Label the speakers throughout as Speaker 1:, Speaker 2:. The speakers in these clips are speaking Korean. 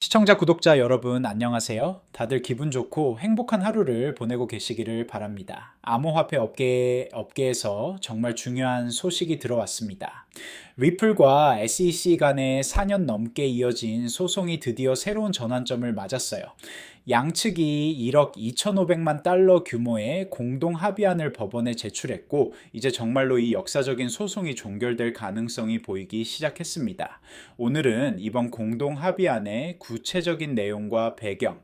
Speaker 1: 시청자, 구독자 여러분, 안녕하세요. 다들 기분 좋고 행복한 하루를 보내고 계시기를 바랍니다. 암호화폐 업계에서 정말 중요한 소식이 들어왔습니다. 리플과 SEC 간의 4년 넘게 이어진 소송이 드디어 새로운 전환점을 맞았어요. 양측이 1억 2,500만 달러 규모의 공동 합의안을 법원에 제출했고, 이제 정말로 이 역사적인 소송이 종결될 가능성이 보이기 시작했습니다. 오늘은 이번 공동 합의안의 구체적인 내용과 배경,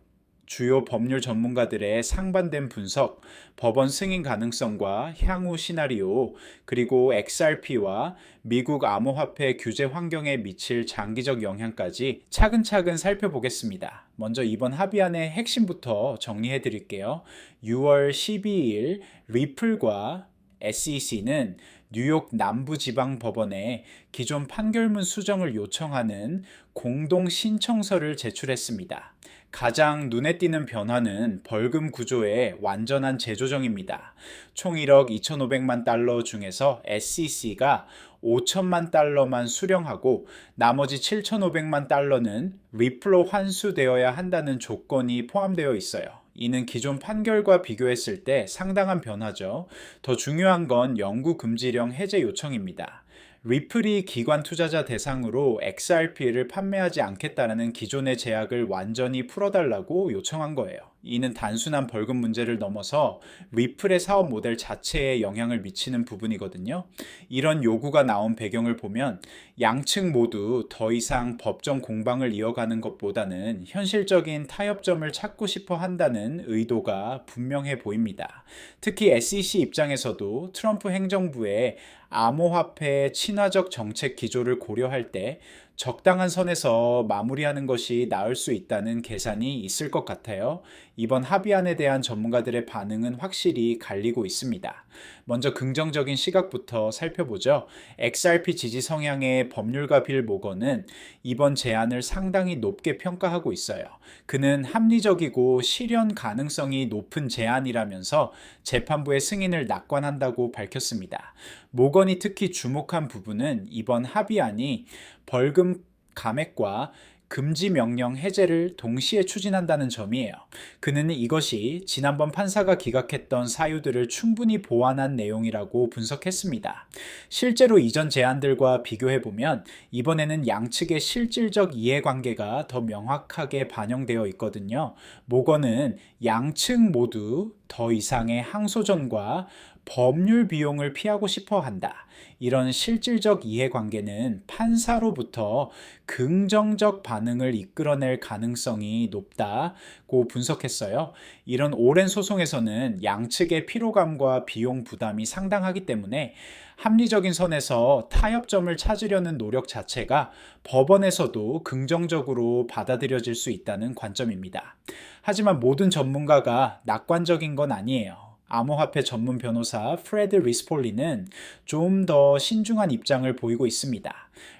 Speaker 1: 주요 법률 전문가들의 상반된 분석, 법원 승인 가능성과 향후 시나리오, 그리고 XRP와 미국 암호화폐 규제 환경에 미칠 장기적 영향까지 차근차근 살펴보겠습니다. 먼저 이번 합의안의 핵심부터 정리해 드릴게요. 6월 12일 리플과 SEC는 뉴욕 남부지방법원에 기존 판결문 수정을 요청하는 공동 신청서를 제출했습니다. 가장 눈에 띄는 변화는 벌금 구조의 완전한 재조정입니다. 총 1억 2,500만 달러 중에서 SEC가 5천만 달러만 수령하고 나머지 7,500만 달러는 리플로 환수되어야 한다는 조건이 포함되어 있어요. 이는 기존 판결과 비교했을 때 상당한 변화죠. 더 중요한 건 영구 금지령 해제 요청입니다. 리플이 기관 투자자 대상으로 XRP를 판매하지 않겠다는 기존의 제약을 완전히 풀어달라고 요청한 거예요. 이는 단순한 벌금 문제를 넘어서 리플의 사업 모델 자체에 영향을 미치는 부분이거든요. 이런 요구가 나온 배경을 보면 양측 모두 더 이상 법정 공방을 이어가는 것보다는 현실적인 타협점을 찾고 싶어 한다는 의도가 분명해 보입니다. 특히 SEC 입장에서도 트럼프 행정부의 암호화폐 친화적 정책 기조를 고려할 때 적당한 선에서 마무리하는 것이 나을 수 있다는 계산이 있을 것 같아요. 이번 합의안에 대한 전문가들의 반응은 확실히 갈리고 있습니다. 먼저 긍정적인 시각부터 살펴보죠. XRP 지지 성향의 법률가 빌 모건은 이번 제안을 상당히 높게 평가하고 있어요. 그는 합리적이고 실현 가능성이 높은 제안이라면서 재판부의 승인을 낙관한다고 밝혔습니다. 모건이 특히 주목한 부분은 이번 합의안이 벌금 감액과 금지 명령 해제를 동시에 추진한다는 점이에요. 그는 이것이 지난번 판사가 기각했던 사유들을 충분히 보완한 내용이라고 분석했습니다. 실제로 이전 제안들과 비교해보면 이번에는 양측의 실질적 이해관계가 더 명확하게 반영되어 있거든요. 모건은 양측 모두 더 이상의 항소전과 법률 비용을 피하고 싶어 한다. 이런 실질적 이해관계는 판사로부터 긍정적 반응을 이끌어낼 가능성이 높다고 분석했어요. 이런 오랜 소송에서는 양측의 피로감과 비용 부담이 상당하기 때문에 합리적인 선에서 타협점을 찾으려는 노력 자체가 법원에서도 긍정적으로 받아들여질 수 있다는 관점입니다. 하지만 모든 전문가가 낙관적인 건 아니에요. 암호화폐 전문 변호사 프레드 리스폴리는 좀 더 신중한 입장을 보이고 있습니다.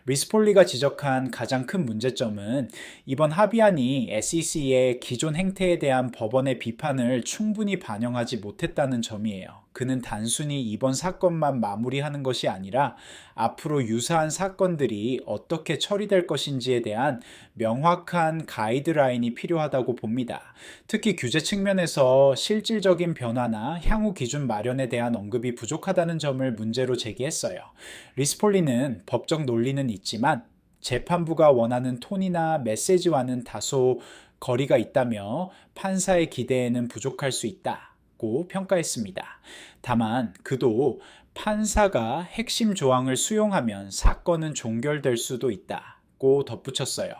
Speaker 1: 리스폴리가 지적한 가장 큰 문제점은 이번 합의안이 SEC의 기존 행태에 대한 법원의 비판을 충분히 반영하지 못했다는 점이에요. 그는 단순히 이번 사건만 마무리하는 것이 아니라 앞으로 유사한 사건들이 어떻게 처리될 것인지에 대한 명확한 가이드라인이 필요하다고 봅니다. 특히 규제 측면에서 실질적인 변화나 향후 기준 마련에 대한 언급이 부족하다는 점을 문제로 제기했어요. 리스폴리는 법적 논리는 있지만 재판부가 원하는 톤이나 메시지와는 다소 거리가 있다며 판사의 기대에는 부족할 수 있다고 평가했습니다. 다만 그도 판사가 핵심 조항을 수용하면 사건은 종결될 수도 있다고 덧붙였어요.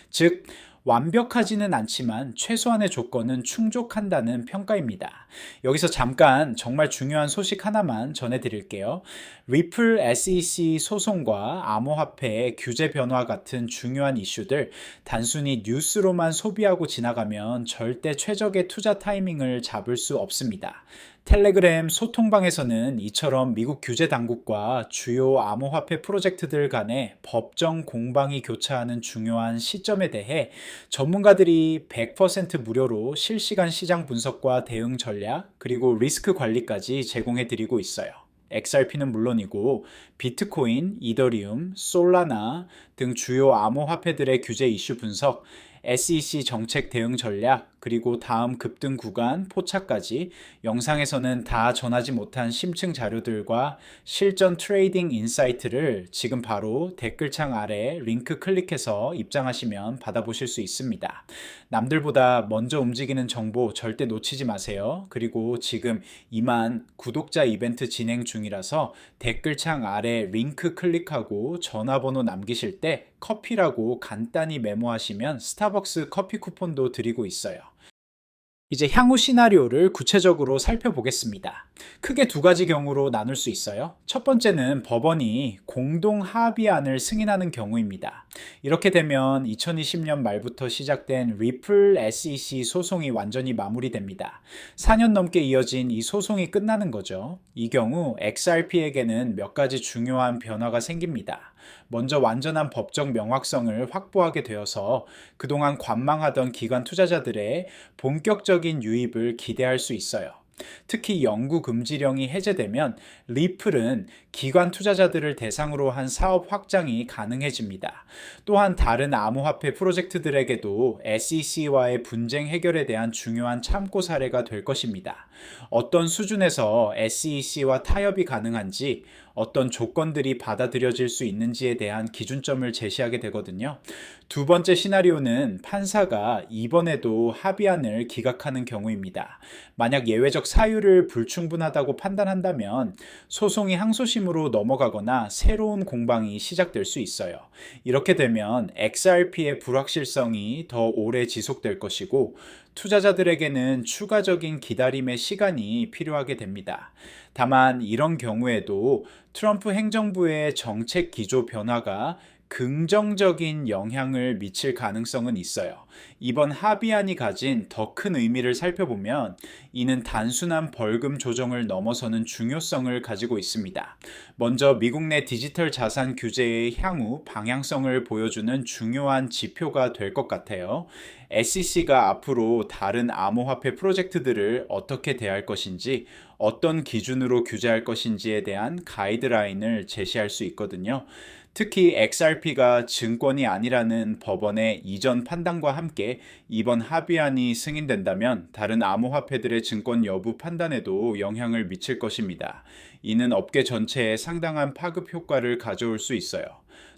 Speaker 1: 즉, 완벽하지는 않지만 최소한의 조건은 충족한다는 평가입니다. 여기서 잠깐 정말 중요한 소식 하나만 전해드릴게요. 리플 SEC 소송과 암호화폐 규제 변화 같은 중요한 이슈들 단순히 뉴스로만 소비하고 지나가면 절대 최적의 투자 타이밍을 잡을 수 없습니다. 텔레그램 소통방에서는 이처럼 미국 규제 당국과 주요 암호화폐 프로젝트들 간의 법정 공방이 교차하는 중요한 시점에 대해 전문가들이 100% 무료로 실시간 시장 분석과 대응 전략, 그리고 리스크 관리까지 제공해 드리고 있어요. XRP는 물론이고 비트코인, 이더리움, 솔라나 등 주요 암호화폐들의 규제 이슈 분석, SEC 정책 대응 전략, 그리고 다음 급등 구간 포착까지 영상에서는 다 전하지 못한 심층 자료들과 실전 트레이딩 인사이트를 지금 바로 댓글창 아래 링크 클릭해서 입장하시면 받아보실 수 있습니다. 남들보다 먼저 움직이는 정보 절대 놓치지 마세요. 그리고 지금 2만 구독자 이벤트 진행 중이라서 댓글창 아래 링크 클릭하고 전화번호 남기실 때 커피라고 간단히 메모하시면 스타벅스 커피 쿠폰도 드리고 있어요. 이제 향후 시나리오를 구체적으로 살펴보겠습니다. 크게 두 가지 경우로 나눌 수 있어요. 첫 번째는 법원이 공동 합의안을 승인하는 경우입니다. 이렇게 되면 2020년 말부터 시작된 리플 SEC 소송이 완전히 마무리됩니다. 4년 넘게 이어진 이 소송이 끝나는 거죠. 이 경우 XRP에게는 몇 가지 중요한 변화가 생깁니다. 먼저 완전한 법적 명확성을 확보하게 되어서 그동안 관망하던 기관 투자자들의 본격적인 유입을 기대할 수 있어요. 특히 영구 금지령이 해제되면 리플은 기관 투자자들을 대상으로 한 사업 확장이 가능해집니다. 또한 다른 암호화폐 프로젝트들에게도 SEC와의 분쟁 해결에 대한 중요한 참고 사례가 될 것입니다. 어떤 수준에서 SEC와 타협이 가능한지, 어떤 조건들이 받아들여질 수 있는지에 대한 기준점을 제시하게 되거든요. 두 번째 시나리오는 판사가 이번에도 합의안을 기각하는 경우입니다. 만약 예외적 사유를 불충분하다고 판단한다면 소송이 항소심으로 넘어가거나 새로운 공방이 시작될 수 있어요. 이렇게 되면 XRP의 불확실성이 더 오래 지속될 것이고 투자자들에게는 추가적인 기다림의 시간이 필요하게 됩니다. 다만 이런 경우에도 트럼프 행정부의 정책 기조 변화가 긍정적인 영향을 미칠 가능성은 있어요. 이번 합의안이 가진 더 큰 의미를 살펴보면 이는 단순한 벌금 조정을 넘어서는 중요성을 가지고 있습니다. 먼저 미국 내 디지털 자산 규제의 향후 방향성을 보여주는 중요한 지표가 될 것 같아요. SEC가 앞으로 다른 암호화폐 프로젝트들을 어떻게 대할 것인지, 어떤 기준으로 규제할 것인지에 대한 가이드라인을 제시할 수 있거든요. 특히 XRP가 증권이 아니라는 법원의 이전 판단과 함께 이번 합의안이 승인된다면 다른 암호화폐들의 증권 여부 판단에도 영향을 미칠 것입니다. 이는 업계 전체에 상당한 파급 효과를 가져올 수 있어요.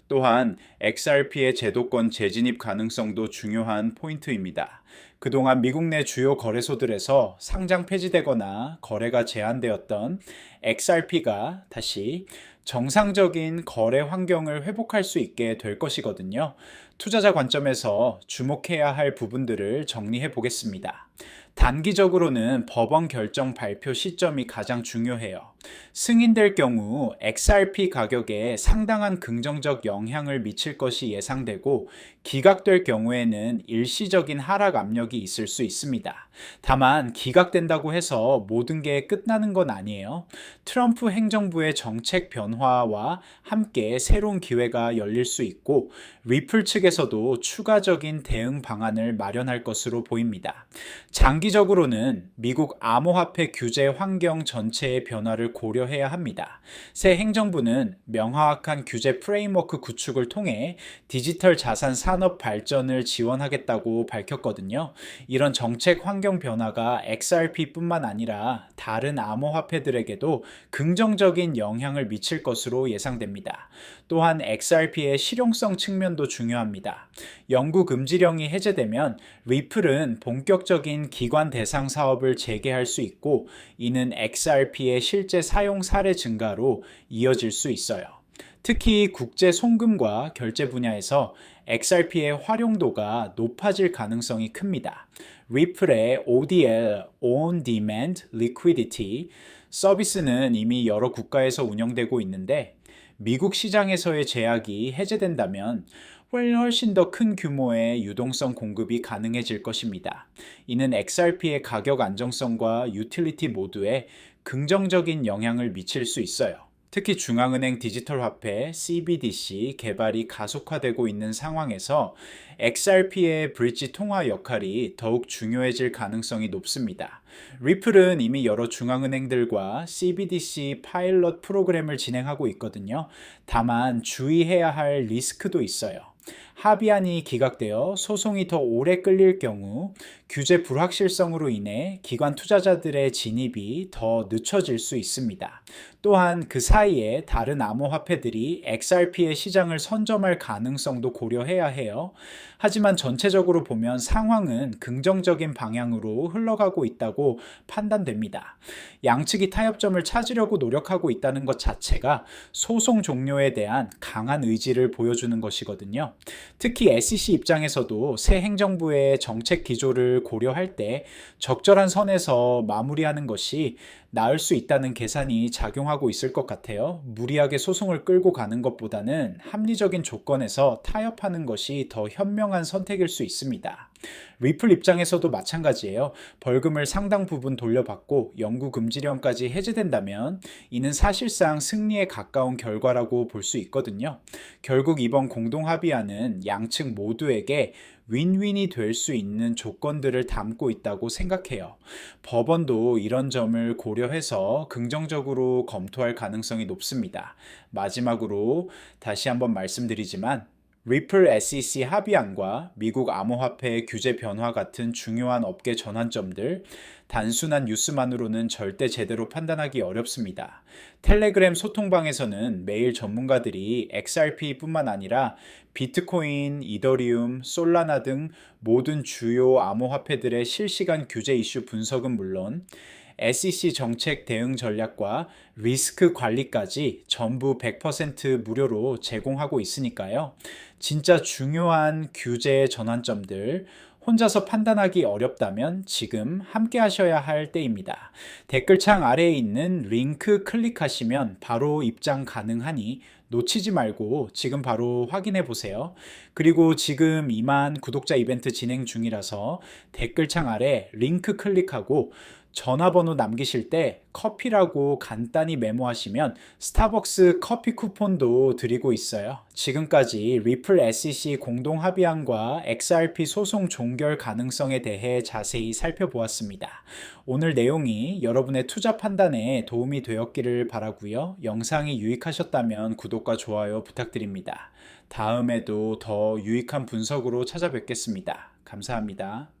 Speaker 1: 또한 XRP의 제도권 재진입 가능성도 중요한 포인트입니다. 그동안 미국 내 주요 거래소들에서 상장 폐지되거나 거래가 제한되었던 XRP가 다시 정상적인 거래 환경을 회복할 수 있게 될 것이거든요. 투자자 관점에서 주목해야 할 부분들을 정리해 보겠습니다. 단기적으로는 법원 결정 발표 시점이 가장 중요해요. 승인될 경우 XRP 가격에 상당한 긍정적 영향을 미칠 것이 예상되고 기각될 경우에는 일시적인 하락 압력이 있을 수 있습니다. 다만 기각된다고 해서 모든 게 끝나는 건 아니에요. 트럼프 행정부의 정책 변화와 함께 새로운 기회가 열릴 수 있고 리플 측에서도 추가적인 대응 방안을 마련할 것으로 보입니다. 장기적으로는 미국 암호화폐 규제 환경 전체의 변화를 고려해야 합니다. 새 행정부는 명확한 규제 프레임워크 구축을 통해 디지털 자산 산업 발전을 지원하겠다고 밝혔거든요. 이런 정책 환경 변화가 XRP뿐만 아니라 다른 암호화폐들에게도 긍정적인 영향을 미칠 것으로 예상됩니다. 또한 XRP의 실용성 측면도 중요합니다. 영구 금지령이 해제되면 리플은 본격적인 기관 대상 사업을 재개할 수 있고 이는 XRP의 실제 사용 사례 증가로 이어질 수 있어요. 특히 국제 송금과 결제 분야에서 XRP의 활용도가 높아질 가능성이 큽니다. 리플의 ODL, On Demand Liquidity 서비스는 이미 여러 국가에서 운영되고 있는데 미국 시장에서의 제약이 해제된다면 훨씬 더 큰 규모의 유동성 공급이 가능해질 것입니다. 이는 XRP의 가격 안정성과 유틸리티 모두에 긍정적인 영향을 미칠 수 있어요. 특히 중앙은행 디지털 화폐 CBDC 개발이 가속화되고 있는 상황에서 XRP의 브릿지 통화 역할이 더욱 중요해질 가능성이 높습니다. 리플은 이미 여러 중앙은행들과 CBDC 파일럿 프로그램을 진행하고 있거든요. 다만 주의해야 할 리스크도 있어요. 합의안이 기각되어 소송이 더 오래 끌릴 경우 규제 불확실성으로 인해 기관 투자자들의 진입이 더 늦춰질 수 있습니다. 또한 그 사이에 다른 암호화폐들이 XRP의 시장을 선점할 가능성도 고려해야 해요. 하지만 전체적으로 보면 상황은 긍정적인 방향으로 흘러가고 있다고 판단됩니다. 양측이 타협점을 찾으려고 노력하고 있다는 것 자체가 소송 종료에 대한 강한 의지를 보여주는 것이거든요. 특히 SEC 입장에서도 새 행정부의 정책 기조를 고려할 때 적절한 선에서 마무리하는 것이 나을 수 있다는 계산이 작용하고 있을 것 같아요. 무리하게 소송을 끌고 가는 것보다는 합리적인 조건에서 타협하는 것이 더 현명한 선택일 수 있습니다. 리플 입장에서도 마찬가지예요. 벌금을 상당 부분 돌려받고 영구 금지령까지 해제된다면 이는 사실상 승리에 가까운 결과라고 볼 수 있거든요. 결국 이번 공동합의안은 양측 모두에게 윈윈이 될 수 있는 조건들을 담고 있다고 생각해요. 법원도 이런 점을 고려해서 긍정적으로 검토할 가능성이 높습니다. 마지막으로 다시 한번 말씀드리지만 리플 SEC 합의안과 미국 암호화폐 규제 변화 같은 중요한 업계 전환점들, 단순한 뉴스만으로는 절대 제대로 판단하기 어렵습니다. 텔레그램 소통방에서는 매일 전문가들이 XRP뿐만 아니라 비트코인, 이더리움, 솔라나 등 모든 주요 암호화폐들의 실시간 규제 이슈 분석은 물론 SEC 정책 대응 전략과 리스크 관리까지 전부 100% 무료로 제공하고 있으니까요. 진짜 중요한 규제 전환점들, 혼자서 판단하기 어렵다면 지금 함께 하셔야 할 때입니다. 댓글창 아래에 있는 링크 클릭하시면 바로 입장 가능하니 놓치지 말고 지금 바로 확인해 보세요. 그리고 지금 이만 구독자 이벤트 진행 중이라서 댓글창 아래 링크 클릭하고 전화번호 남기실 때 커피라고 간단히 메모하시면 스타벅스 커피 쿠폰도 드리고 있어요. 지금까지 리플 SEC 공동합의안과 XRP 소송 종결 가능성에 대해 자세히 살펴보았습니다. 오늘 내용이 여러분의 투자 판단에 도움이 되었기를 바라고요. 영상이 유익하셨다면 구독과 좋아요 부탁드립니다. 다음에도 더 유익한 분석으로 찾아뵙겠습니다. 감사합니다.